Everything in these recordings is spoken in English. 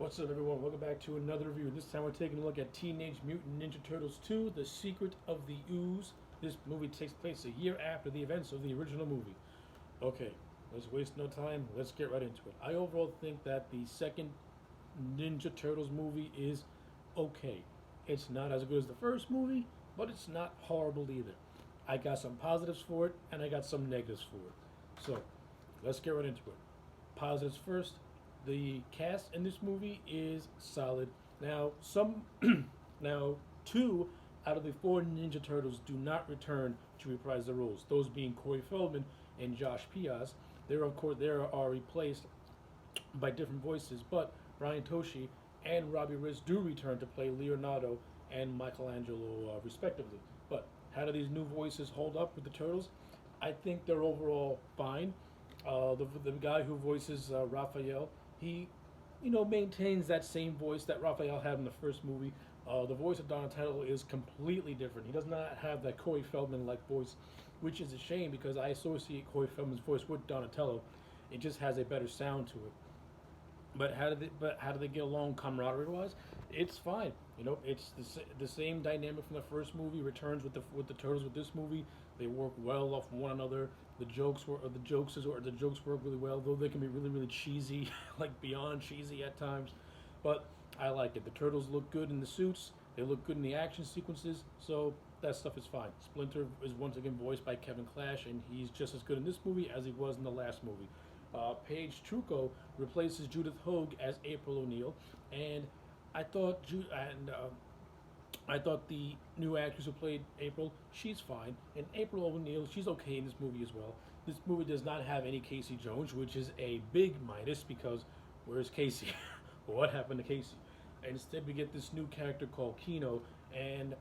What's up, everyone? Welcome back to another review. This time we're taking a look at Teenage Mutant Ninja Turtles 2, The Secret of the Ooze. This movie takes place a year after the events of the original movie. Okay, let's waste no time. Let's get right into it. I overall think that the second Ninja Turtles movie is okay. It's not as good as the first movie, but it's not horrible either. I got some positives for it, and I got some negatives for it. So, let's get right into it. Positives first. The cast in this movie is solid. Now, now two out of the four Ninja Turtles do not return to reprise the roles. Those being Corey Feldman and Josh Piaz. They are replaced by different voices, but Brian Toshi and Robbie Riz do return to play Leonardo and Michelangelo, respectively. But how do these new voices hold up with the Turtles? I think they're overall fine. The guy who voices Raphael, he, maintains that same voice that Raphael had in the first movie. The voice of Donatello is completely different. He does not have that Corey Feldman-like voice, which is a shame because I associate Corey Feldman's voice with Donatello. It just has a better sound to it. But how do they get along camaraderie wise? It's fine. It's the same dynamic from the first movie returns with the turtles with this movie. They work well off one another. The jokes work really well, though they can be really really cheesy, like beyond cheesy at times. But I like it. The turtles look good in the suits. They look good in the action sequences. So that stuff is fine. Splinter is once again voiced by Kevin Clash, and he's just as good in this movie as he was in the last movie. Paige Trucco replaces Judith Hogue as April O'Neil, and I thought I thought the new actress who played April, she's fine, and April O'Neil, she's okay in this movie as well. This movie does not have any Casey Jones, which is a big minus because where's Casey? What happened to Casey? And instead, we get this new character called Keno, and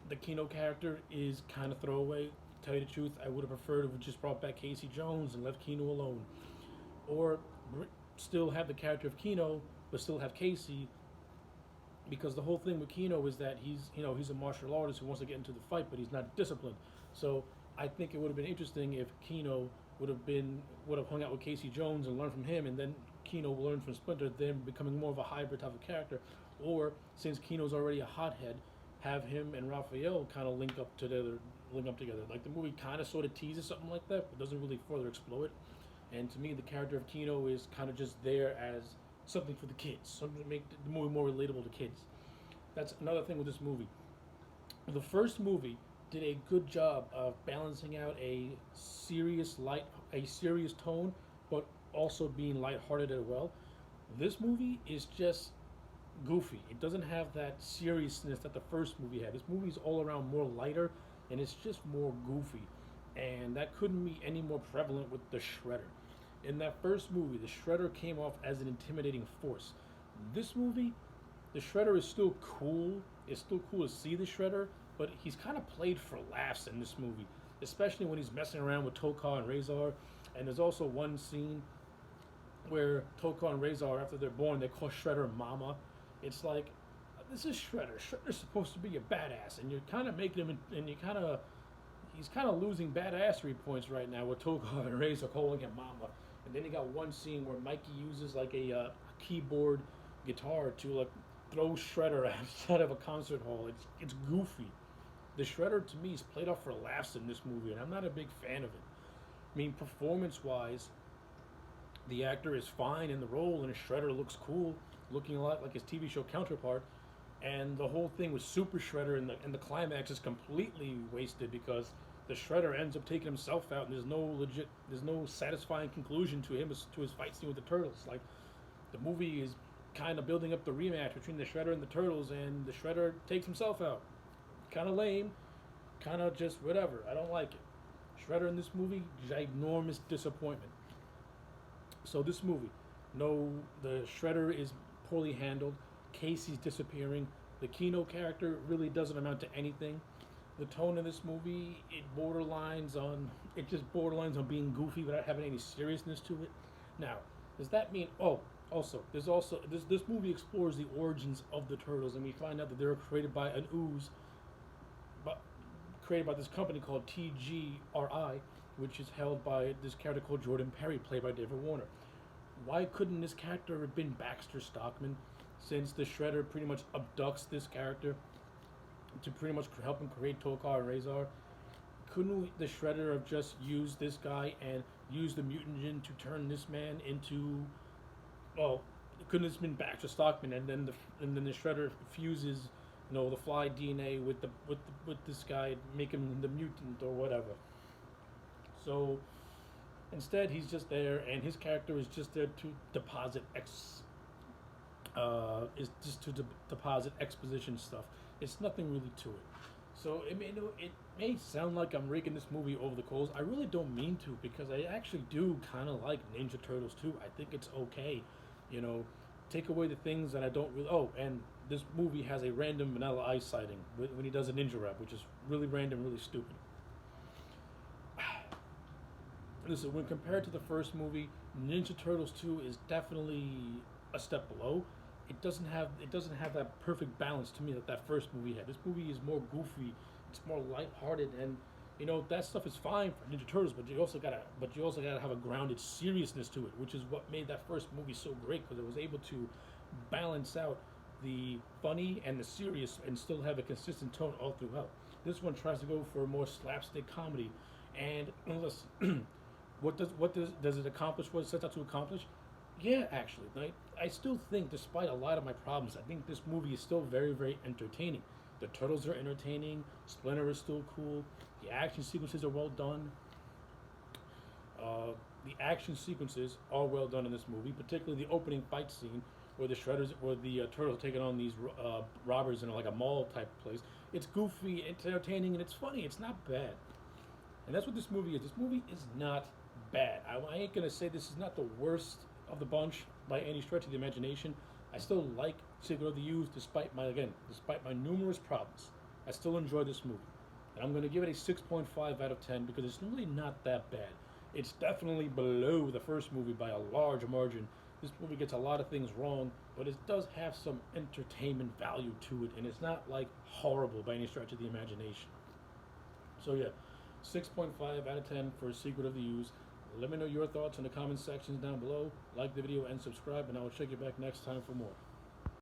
the Keno character is kind of throwaway. To tell you the truth, I would have preferred if we just brought back Casey Jones and left Keno alone, or still have the character of Keno but still have Casey, because the whole thing with Keno is that he's a martial artist who wants to get into the fight, but he's not disciplined. So I think it would have been interesting if Keno would have hung out with Casey Jones and learned from him, and then Keno learned from Splinter, then becoming more of a hybrid type of character. Or since Keno's already a hothead, have him and Raphael kind of link up together. Like the movie kind of sort of teases something like that, but doesn't really further explore it. And to me, the character of Keno is kind of just there as something for the kids, something to make the movie more relatable to kids. That's another thing with this movie. The first movie did a good job of balancing out a serious tone, but also being lighthearted as well. This movie is just goofy. It doesn't have that seriousness that the first movie had. This movie is all around more lighter, and it's just more goofy. And that couldn't be any more prevalent with the Shredder. In that first movie, the Shredder came off as an intimidating force. This movie, the Shredder is still cool. It's still cool to see the Shredder, but he's kind of played for laughs in this movie, especially when he's messing around with Tokar and Razor. And there's also one scene where Tokar and Razor, after they're born, they call Shredder Mama. It's like, this is Shredder. Shredder's supposed to be a badass, and you're kind of making him, and he's kind of losing badassery points right now with Tokar and Razor calling him Mama. And then you got one scene where Mikey uses like a keyboard guitar to like throw Shredder outside of a concert hall. It's goofy. The Shredder to me is played off for laughs in this movie, and I'm not a big fan of it. I mean, performance-wise, the actor is fine in the role, and Shredder looks cool, looking a lot like his TV show counterpart. And the whole thing with Super Shredder and the climax is completely wasted because the Shredder ends up taking himself out, and there's no satisfying conclusion to his fight scene with the Turtles. Like, the movie is kind of building up the rematch between the Shredder and the Turtles, and the Shredder takes himself out. Kind of lame, kind of just whatever. I don't like it. Shredder in this movie, ginormous disappointment. So this movie, no, the Shredder is poorly handled. Casey's disappearing. The Keno character really doesn't amount to anything. The tone of this movie, it just borderlines on being goofy without having any seriousness to it. Now, does that mean? Oh, also, this movie explores the origins of the Turtles, and we find out that they were created by an Ooze, created by this company called TGRI, which is held by this character called Jordan Perry, played by David Warner. why couldn't this character have been Baxter Stockman, since the Shredder pretty much abducts this character to pretty much help him create Tokar and Razor? Couldn't the Shredder have just used this guy and used the mutant gene to turn this man into, well, couldn't this have been Baxter Stockman, and then the Shredder fuses, the Fly DNA with with this guy, make him the mutant or whatever. So instead, he's just there, and his character is just there to deposit deposit exposition stuff. It's nothing really to it. So it may sound like I'm raking this movie over the coals. I really don't mean to, because I actually do kind of like Ninja Turtles too. I think it's okay, you know. Take away the things that I don't really. Oh, and this movie has a random Vanilla Ice sighting when he does a ninja rap, which is really random, really stupid. Listen, when compared to the first movie, Ninja Turtles 2 is definitely a step below. It doesn't have that perfect balance to me that that first movie had. This movie is more goofy, it's more lighthearted, and that stuff is fine for Ninja Turtles, but you also gotta have a grounded seriousness to it, which is what made that first movie so great, because it was able to balance out the funny and the serious and still have a consistent tone all throughout. This one tries to go for a more slapstick comedy, and listen, does it accomplish what it sets out to accomplish? Yeah, actually, I still think, despite a lot of my problems, I think this movie is still very, very entertaining. The turtles are entertaining. Splinter is still cool. The action sequences are well done. The action sequences are well done in this movie, particularly the opening fight scene where the turtles are taking on these robbers in like a mall type place. It's goofy, it's entertaining, and it's funny. It's not bad, and that's what this movie is. This movie is not bad. I ain't gonna say this is not the worst of the bunch by any stretch of the imagination. I still like Secret of the Ooze despite my numerous problems. I still enjoy this movie. And I'm going to give it a 6.5 out of 10 because it's really not that bad. It's definitely below the first movie by a large margin. This movie gets a lot of things wrong, but it does have some entertainment value to it, and it's not like horrible by any stretch of the imagination. So yeah, 6.5 out of 10 for Secret of the Ooze. Let me know your thoughts in the comment sections down below. Like the video and subscribe, and I will check you back next time for more.